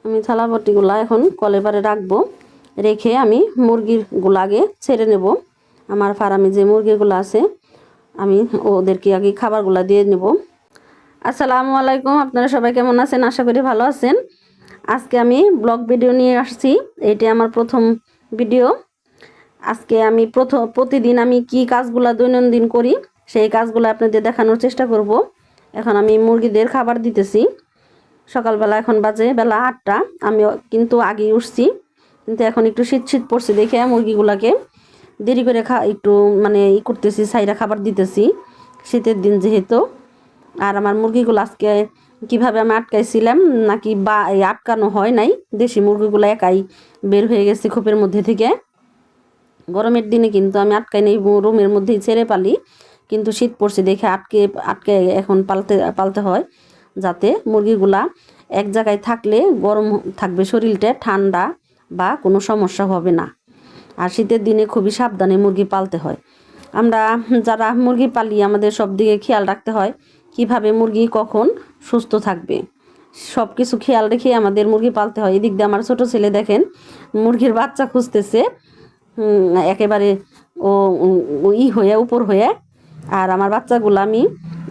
আমি থালাবাটিগুলো এখন কলেবারে রাখবো, রেখে আমি মুরগিরগুলো আগে ছেড়ে নেব। আমার ফার্মে যে মুরগিগুলো আছে আমি ওদেরকে আগে খাবারগুলো দিয়ে নেব। আসসালামু আলাইকুম, আপনারা সবাই কেমন আছেন? আশা করি ভালো আছেন। আজকে আমি ব্লগ ভিডিও নিয়ে আসছি, এটি আমার প্রথম ভিডিও। আজকে আমি প্রতিদিন আমি কি কাজগুলো দৈনন্দিন করি সেই কাজগুলো আপনাদের দেখানোর চেষ্টা করব। এখন আমি মুরগিদের খাবার দিতেছি। সকালবেলা এখন বাজে বেলা 8টা। আমি কিন্তু আগেই উঠছি, কিন্তু এখন একটু শীত শীত পড়ছে দেখে মুরগিগুলোকে দেরি করে একটু মানে করতেছি, সাইরা খাবার দিতেছি, শীতের দিন যেহেতু। আর আমার মুরগিগুলো আজকে কিভাবে আমি আটকাইছিলাম নাকি বা আটকানো হয় নাই, দেশি মুরগিগুলো একাই বের হয়ে গেছে খোপের মধ্যে থেকে। গরমের দিনে কিন্তু আমি আটকাই নেই, রুমের মধ্যেই ছেড়ে পালি, কিন্তু শীত পড়ছে দেখে আটকে এখন পালতে হয়, যাতে মুরগিগুলা এক জায়গায় থাকলে গরম থাকবে শরীরটা, ঠান্ডা বা কোনো সমস্যা হবে না। আর শীতের দিনে খুবই সাবধানে মুরগি পালতে হয়। আমরা যারা মুরগি পালি আমাদের সব দিকে খেয়াল রাখতে হয়, কিভাবে মুরগি কখন সুস্থ থাকবে সব কিছু খেয়াল রেখে আমাদের মুরগি পালতে হয়। এদিক দিয়ে আমার ছোটো ছেলে দেখেন মুরগির বাচ্চা খুঁজতেছে, একেবারে হয়ে উপর হয়ে। আর আমার বাচ্চাগুলো আমি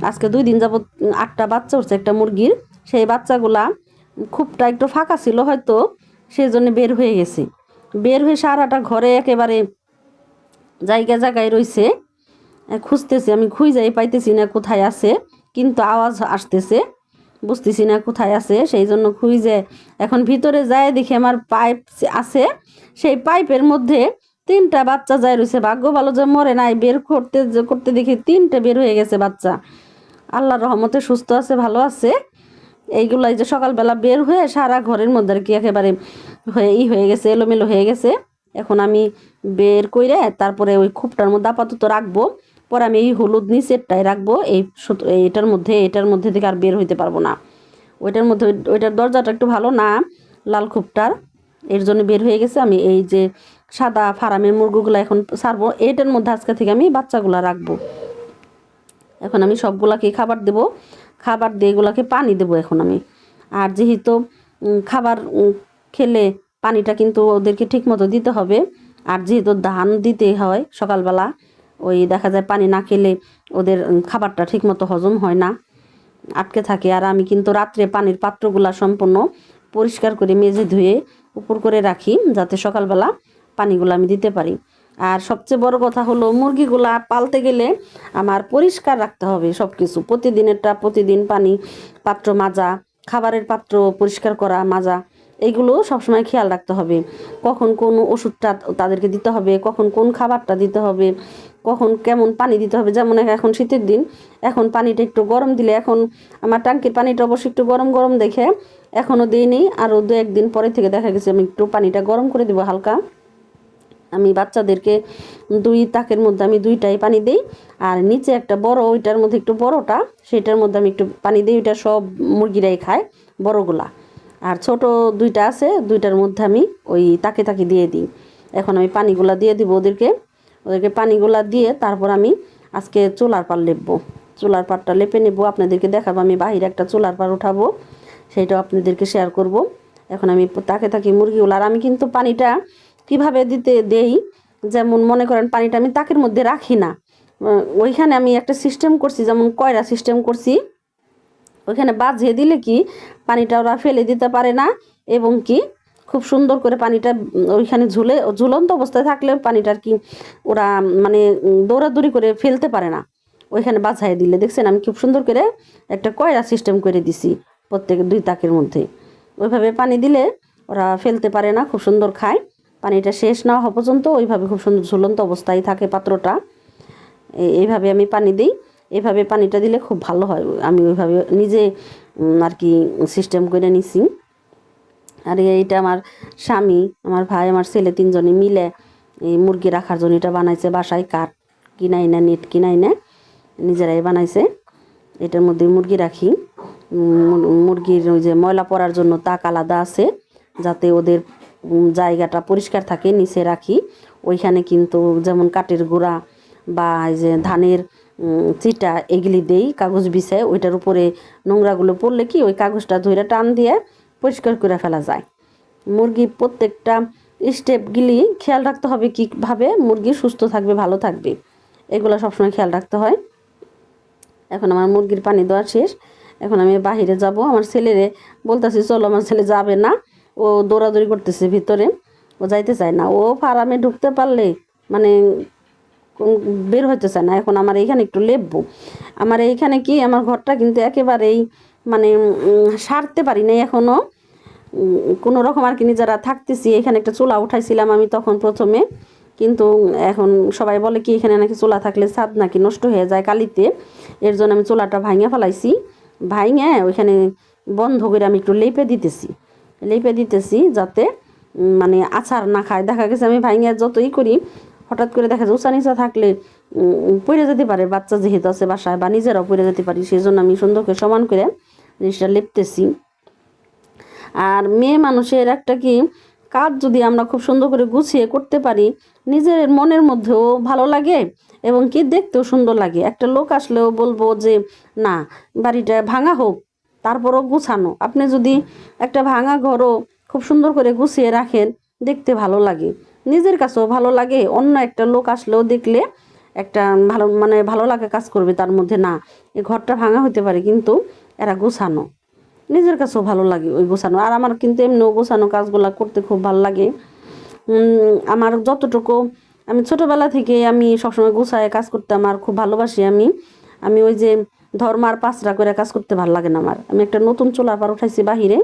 আজকে 2 দিন যাবত 8টা বাচ্চা উঠছে একটা মুরগির। সেই বাচ্চাগুলা খুবটা একটু ফাঁকা ছিল হয়তো, সেই জন্য বের হয়ে গেছে। বের হয়ে সারাটা ঘরে একেবারে জায়গায় রয়েছে। খুঁজতেছি আমি, খুঁজেই পাইতেছি না কোথায় আছে, কিন্তু আওয়াজ আসতেছে, বুঝতেছি না কোথায় আছে। সেই জন্য খুঁজে এখন ভিতরে যায় দেখি আমার পাইপ আছে, সেই পাইপের মধ্যে 3টা বাচ্চা যায় রয়েছে। ভাগ্য ভালো যে মরে নাই, বের করতে দেখি 3টে বের হয়ে গেছে বাচ্চা। আল্লাহর রহমতে সুস্থ আছে, ভালো আছে। এইগুলাই যে সকালবেলা বের হয়ে সারা ঘরের মধ্যে আর কি একেবারে হয়ে গেছে, এলোমেলো হয়ে গেছে। এখন আমি বের করে তারপরে ওই খোপটার মধ্যে আপাতত রাখবো, পরে আমি এই হলুদ নিচেরটাই রাখবো। এটার মধ্যে থেকে আর বের হইতে পারবো না। ওইটার দরজাটা একটু ভালো না, লাল খোপটার, এর জন্য বের হয়ে গেছে। আমি এই যে সাদা ফার্মের মুরগিগুলো এখন ছাড়বো, এটার মধ্যে আজকে থেকে আমি বাচ্চাগুলা রাখবো। এখন আমি সবগুলাকে খাবার দেব, খাবার দিয়ে এগুলাকে পানি দেবো এখন আমি। আর যেহেতু খাবার খেলে পানিটা কিন্তু ওদেরকে ঠিক মতো দিতে হবে। আর যেহেতু ধান দিতে হয় সকালবেলা, ওই দেখা যায় পানি না খেলে ওদের খাবারটা ঠিক মতো হজম হয় না, আটকে থাকে। আর আমি কিন্তু রাত্রে পানির পাত্রগুলা সম্পূর্ণ পরিষ্কার করে মেজে ধুয়ে উপর করে রাখি, যাতে সকালবেলা পানিগুলো আমি দিতে পারি। আর সবচেয়ে বড় কথা হলো মুরগিগুলা পালতে গেলে আমার পরিষ্কার রাখতে হবে সব কিছু। প্রতিদিন পানি পাত্র মাজা, খাবারের পাত্র পরিষ্কার করা মাজা, এইগুলো সবসময় খেয়াল রাখতে হবে। কখন কোন ওষুধটা তাদেরকে দিতে হবে, কখন কোন খাবারটা দিতে হবে, কখন কেমন পানি দিতে হবে। যেমন এখন শীতের দিন, এখন পানিটা একটু গরম দিলে, এখন আমার ট্যাঙ্কির পানিটা অবশ্যই একটু গরম দেখে এখনও দিইনি, আরও 2-1 দিন পরে থেকে দেখা গেছে আমি একটু পানিটা গরম করে দেবো হালকা। আমি বাচ্চাদেরকে 2 তাকের মধ্যে আমি 2টাই পানি দিই, আর নিচে একটা বড়, ওইটার মধ্যে একটু বড়টা, সেটার মধ্যে আমি একটু পানি দিই। ওইটা সব মুরগিরাই খায় বড়গুলা, আর ছোট 2টা আছে, 2টার মধ্যে আমি ওই তাকে দিয়ে দিই। এখন আমি পানিগুলা দিয়ে দিব ওদেরকে পানিগুলা দিয়ে তারপর আমি আজকে চুলার পাড় লেপবো। চুলার পাড়টা লেপে নেব, আপনাদেরকে দেখাবো। আমি বাহিরে একটা চুলার পাড় উঠাবো, সেইটাও আপনাদেরকে শেয়ার করব। এখন আমি তাকে মুরগিগুলো, আর আমি কিন্তু পানিটা কিভাবে দেই, যেমন মনে করেন পানিটা আমি তাকের মধ্যে রাখি না, ওইখানে আমি একটা সিস্টেম করছি, যেমন কয়রা সিস্টেম করছি। ওইখানে বাজিয়ে দিলে কি পানিটা ওরা ফেলে দিতে পারে না, এবং কি খুব সুন্দর করে পানিটা ওইখানে ঝুলন্ত অবস্থায় থাকলে পানিটার কি ওরা মানে দৌড়াদৌড়ি করে ফেলতে পারে না। ওইখানে বাছাই দিলে দেখছেন আমি খুব সুন্দর করে একটা কয়রা সিস্টেম করে দিছি প্রত্যেক 2 তাকের মধ্যে। ওইভাবে পানি দিলে ওরা ফেলতে পারে না, খুব সুন্দর খায়। পানিটা শেষ না হওয়া পর্যন্ত ওইভাবে খুব সুন্দর ঝুলন্ত অবস্থায় থাকে পাত্রটা। এইভাবে আমি পানি দিই, এভাবে পানিটা দিলে খুব ভালো হয়। আমি ওইভাবে নিজে আর কি সিস্টেম করে নিছি। আর এইটা আমার স্বামী, আমার ভাই, আমার ছেলে 3জনে মিলে এই মুরগি রাখার জন্য এটা বানাইছে। বাসায় কাঠ কিনাই না, নেট কিনাই না, নিজেরাই বানাইছে। এটার মধ্যে মুরগি রাখি। মুরগির ওই যে ময়লা পড়ার জন্য তাক আলাদা আছে, যাতে ওদের জায়গাটা পরিষ্কার থাকে, নিচে রাখি। ওইখানে কিন্তু যেমন কাঠের গুঁড়া বা এই যে ধানের চিটা এগুলি দেই, কাগজ বিছায়। ওইটার উপরে নোংরাগুলো পড়লে কি ওই কাগজটা ধরে টান দিয়ে পরিষ্কার করে ফেলা যায়। মুরগি প্রত্যেকটা স্টেপগুলি খেয়াল রাখতে হবে কীভাবে মুরগি সুস্থ থাকবে, ভালো থাকবে, এগুলো সবসময় খেয়াল রাখতে হয়। এখন আমার মুরগির পানি দেওয়া শেষ। এখন আমি বাহিরে যাব। আমার ছেলেরে বলতেছি চলো, আমার ছেলে যাবে না, ও দৌড়াদৌড়ি করতেছে ভিতরে, ও যাইতে চায় না। ও ফার্মে ঢুকতে পারলে মানে বের হইতে চায় না। এখন আমার এইখানে একটু লেপবো। আমার এইখানে কি আমার ঘরটা কিন্তু একেবারেই মানে সারতে পারি নাই এখনও, কোনো রকম আর কি নিজেরা থাকতেছি। এখানে একটা চুলা উঠাইছিলাম আমি তখন প্রথমে, কিন্তু এখন সবাই বলে কি এখানে নাকি চুলা থাকলে ছাদ নাকি নষ্ট হয়ে যায় কালিতে, এর জন্য আমি চুলাটা ভাঙে ফেলাইছি। ভাঙে ওইখানে বন্ধ করে আমি একটু লেপে দিতেছি যাতে মানে আছাড় না খায়। দেখা গেছে আমি ভাঙে যতই করি হঠাৎ করে দেখা যায় উঁচা নিচা থাকলে পড়ে যেতে পারে, বাচ্চা যেহেতু আছে বাসায়, বা নিজেরাও পড়ে যেতে পারি, সেই জন্য আমি সুন্দর করে সমান করে জিনিসটা লেপতেছি। আর মেয়ে মানুষের একটা কি কাজ যদি আমরা খুব সুন্দর করে গুছিয়ে করতে পারি, নিজের মনের মধ্যেও ভালো লাগে এবং কি দেখতেও সুন্দর লাগে। একটা লোক আসলেও বলবো যে না, বাড়িটা ভাঙা হোক তারপরও গুছানো। আপনি যদি একটা ভাঙা ঘরও খুব সুন্দর করে গুছিয়ে রাখেন, দেখতে ভালো লাগে, নিজের কাছেও ভালো লাগে, অন্য একটা লোক আসলেও দেখলে একটা ভালো লাগে কাজ করবে তার মধ্যে। না, এই ঘরটা ভাঙা হতে পারে কিন্তু এরা গুছানো, নিজের কাছেও ভালো লাগে ওই গোছানো। আর আমার কিন্তু এমনিও গোছানো কাজগুলো করতে খুব ভালো লাগে। আমার যতটুকু আমি ছোটোবেলা থেকে আমি সবসময় গোছায় কাজ করতে আমার খুব ভালোবাসি। আমি ওই যে ধর্মার পাঁচরা করে কাজ করতে ভালো লাগে না আমার। আমি একটা নতুন চুলার পার উঠাইছি বাহিরে,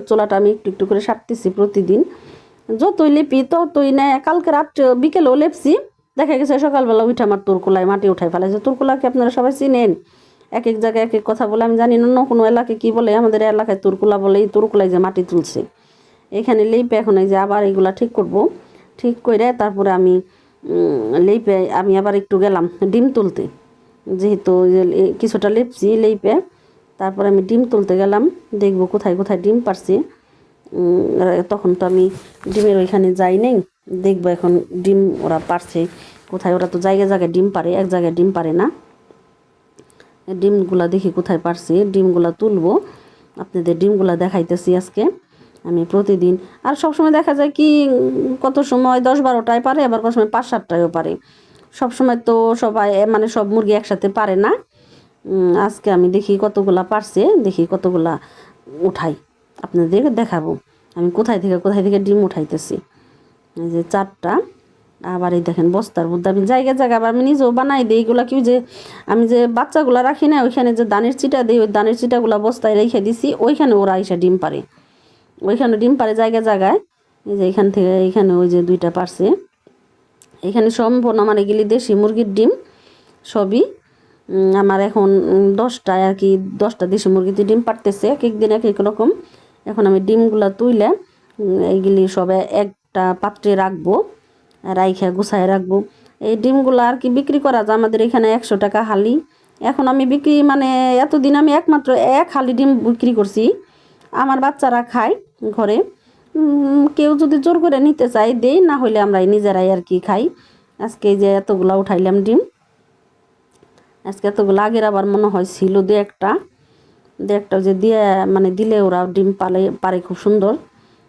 চুলাটা আমি একটু একটু করে সারতেছি প্রতিদিন। যতই লেপি ততই নেয়। কালকে রাত বিকেলেও লেপছি, দেখা গেছে সকালবেলা উঠে আমার তুরকুলায় মাটি উঠাই ফেলাইছে। তুরকুলাকে আপনারা সবাই চিনেন, এক এক জায়গায় এক এক কথা বলে, আমি জানি না কোনো এলাকায় কী বলে, আমাদের এলাকায় তুরকুলা বলে। এই তুরকুলায় যে মাটি তুলছে এখানে লেপে, এখন এই যে আবার এগুলা ঠিক করব। ঠিক করে তারপরে আমি লেপে আমি আবার একটু গেলাম ডিম তুলতে, যেহেতু কিছুটা লেপছি লেপে, তারপরে আমি ডিম তুলতে গেলাম, দেখবো কোথায় কোথায় ডিম পারছি। তখন তো আমি ডিমের ওইখানে যাই নেই, দেখবো এখন ডিম ওরা পারছে কোথায়। ওরা তো জায়গায় জায়গায় ডিম পারে, এক জায়গায় ডিম পারে না। ডিমগুলা দেখি কোথায় পারছি, ডিমগুলা তুলবো, আপনাদের ডিমগুলা দেখাইতেছি আজকে আমি প্রতিদিন। আর সবসময় দেখা যায় কি কত সময় 10-12টায় পারে, আবার কত সময় 5-7টায়ও পারে। সবসময় তো সবাই মানে সব মুরগি একসাথে পারে না। আজকে আমি দেখি কতগুলা পারছে, দেখি কতগুলা উঠাই, আপনাদের দেখাবো আমি কোথায় থেকে ডিম উঠাইতেছি। এই যে 4টা। আবার এই দেখেন বস্তার মধ্যে আমি জায়গায় আবার আমি নিজেও বানাই দিই। এইগুলা কি যে আমি যে বাচ্চাগুলো রাখি না, ওইখানে যে দানের চিটা দিই, ওই দানের চিটাগুলো বস্তায় রেখে দিছি, ওইখানে ওরা এসে ডিম পারে, ওইখানে ডিম পারে জায়গায়। এই যে এখান থেকে এইখানে ওই যে 2টা পারছে। এখানে সম্পূর্ণ আমার এগুলি দেশি মুরগির ডিম সবই। আমার এখন 10টায় আর কি 10টা দেশি মুরগিতে ডিম পারতেছে, এক এক দিন এক এক রকম। এখন আমি ডিমগুলো তুইলে এইগুলি সব একটা পাত্রে রাখবো, রাইখা গুছায় রাখবো। এই ডিমগুলো আর কি বিক্রি করা যায় আমাদের এখানে 100 টাকা হালি। এখন আমি বিক্রি মানে এতদিন আমি একমাত্র 1 হালি ডিম বিক্রি করছি, আমার বাচ্চারা খায় ঘরে। কেউ যদি জোর করে নিতে চায় দেই, না হলে আমরা নিজেরাই আর কি খাই। আজকে যে এতগুলা উঠাইলাম ডিম, আজকে এতগুলো, আগের আবার মনে হয় ছিল দু একটা যে দিয়ে মানে দিলে ওরা ডিম পারে খুব সুন্দর।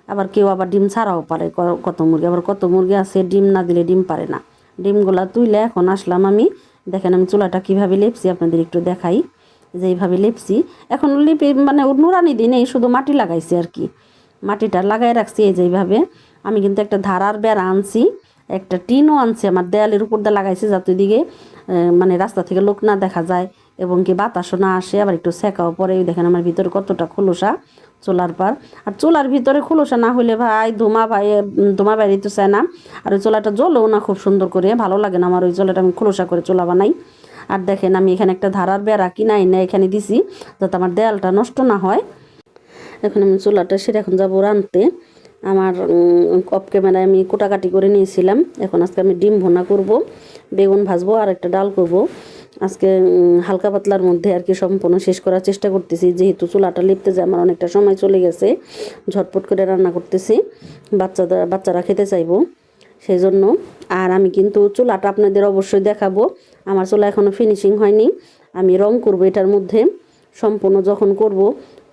আবার কেউ আবার ডিম ছাড়াও পারে কত মুরগি, আবার কত মুরগি আছে ডিম না দিলে ডিম পারে না। ডিমগুলা তুইলে এখন আসলাম আমি, দেখেন আমি চুলাটা কীভাবে লেপছি আপনাদের একটু দেখাই। যে এইভাবে লেপছি, এখন লিপে মানে নুরানি দিই নেই, শুধু মাটি লাগাইছি আর কি, মাটিটা লাগাই রাখছি। এই যে এইভাবে আমি কিন্তু একটা ধারার বেড়া আনছি, একটা টিনও আনছি, আমার দেয়ালের উপর দিয়ে লাগাইছি যাতে দিকে মানে রাস্তা থেকে লোক না দেখা যায় এবং কি বাতাসও না আসে, আবার একটু সেকাও পরে। দেখেন আমার ভিতরে কতটা খোলসা চুলার পার। আর চুলার ভিতরে খোলসা না হলে ভাই ধোঁয়া বাইরে তো চায় না, আর ওই চুলাটা জ্বলেও না খুব সুন্দর করে, ভালো লাগে না আমার ওই চুলাটা। আমি খোলসা করে চুলা বানাই। আর দেখেন আমি এখানে একটা ধারার বেড়া কিনাই না এখানে দিছি যাতে আমার দেয়ালটা নষ্ট না হয়। এখন আমি চুলাটা সেরে এখন যাবো রাঁধতে। আমার অফ ক্যামেরায় আমি কোটাকাটি করে নিয়েছিলাম। এখন আজকে আমি ডিম ভুনা করব, বেগুন ভাজবো আর একটা ডাল করব। আজকে হালকা পাতলার মধ্যে আর কি সম্পূর্ণ শেষ করার চেষ্টা করতেছি, যেহেতু চুলাটা লিপতে যায় আমার অনেকটা সময় চলে গেছে। ঝটপট করে রান্না করতেছি, বাচ্চারা খেতে চাইবো সেই জন্য। আর আমি কিন্তু চুলাটা আপনাদের অবশ্যই দেখাবো। আমার চুলা এখনও ফিনিশিং হয়নি, আমি রং করব এটার মধ্যে। সম্পূর্ণ যখন করব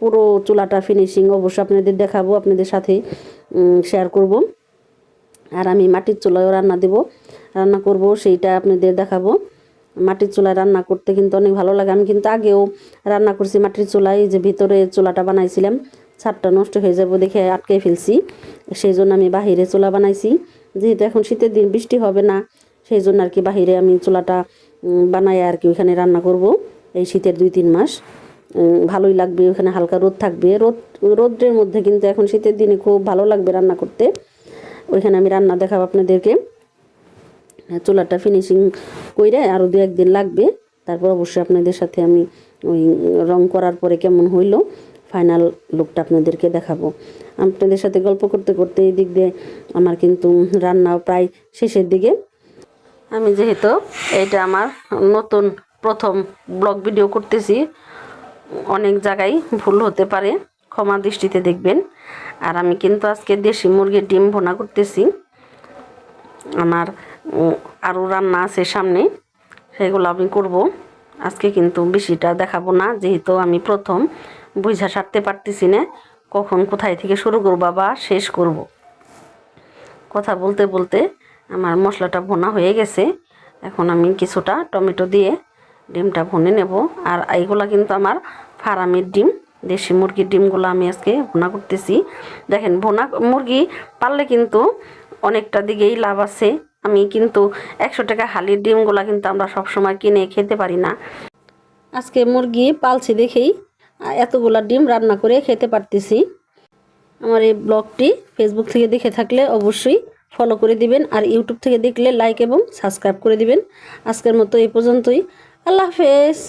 পুরো চুলাটা ফিনিশিং অবশ্যই আপনাদের দেখাবো, আপনাদের সাথে শেয়ার করব। আর আমি মাটির চুলায়ও রান্না করব, সেইটা আপনাদের দেখাবো। মাটির চুলায় রান্না করতে কিন্তু অনেক ভালো লাগে। আমি কিন্তু আগেও রান্না করছি মাটির চুলায়, যে ভিতরে চুলাটা বানাইছিলাম, ছাদটা নষ্ট হয়ে যাবো দেখে আটকে ফেলছি, সেই জন্য আমি বাহিরে চুলা বানাইছি। যেহেতু এখন শীতের দিন বৃষ্টি হবে না, সেই জন্য আর কি বাহিরে আমি চুলাটা বানাই আর কি ওইখানে রান্না করব এই শীতের 2-3 মাস। ভালোই লাগবে, ওখানে হালকা রোদ থাকবে, রোদ্রের মধ্যে কিন্তু এখন শীতের দিনে খুব ভালো লাগবে রান্না করতে। ওইখানে আমি রান্না দেখাবো আপনাদেরকে। চুলাটা ফিনিশিং কইরে আরও 2-1 দিন লাগবে, তারপর অবশ্যই আপনাদের সাথে আমি ওই রং করার পরে কেমন হইলো ফাইনাল লুকটা আপনাদেরকে দেখাবো। আপনাদের সাথে গল্প করতে করতে এই দিক দিয়ে আমার কিন্তু রান্না প্রায় শেষের দিকে। আমি যেহেতু এটা আমার নতুন প্রথম ব্লগ ভিডিও করতেছি, অনেক জায়গায় ভুল হতে পারে, ক্ষমা দৃষ্টিতে দেখবেন। আর আমি কিন্তু আজকে দেশি মুরগির ডিম ভুনা করতেছি। আমার আরও রান্না আছে সামনে, সেগুলো আমি করব। আজকে কিন্তু বেশিটা দেখাবো না, যেহেতু আমি প্রথম বুঝা সারতে পারতেছি না কখন কোথায় থেকে শুরু করব বা শেষ করব। কথা বলতে বলতে আমার মশলাটা ভুনা হয়ে গেছে। এখন আমি কিছুটা টমেটো দিয়ে ডিমটা ভুনে নেব। আর এইগুলা কিন্তু আমার ফার্মের ডিম, দেশি মুরগির ডিমগুলো আমি আজকে ভুনা করতেছি। দেখেন, ভুনা মুরগি পাললে কিন্তু অনেকটা দিকেই লাভ আছে। আমি কিন্তু 100 টাকা হালির ডিমগুলা কিন্তু আমরা সবসময় কিনে খেতে পারি না। আজকে মুরগি পালছি দেখেই এতগুলা ডিম রান্না করে খেতে পারতেছি। আমার এই ব্লগটি ফেসবুক থেকে দেখে থাকলে অবশ্যই ফলো করে দিবেন, আর ইউটিউব থেকে দেখলে লাইক এবং সাবস্ক্রাইব করে দিবেন। আজকের মতো এই পর্যন্তই। আল্লাহ হাফেজ।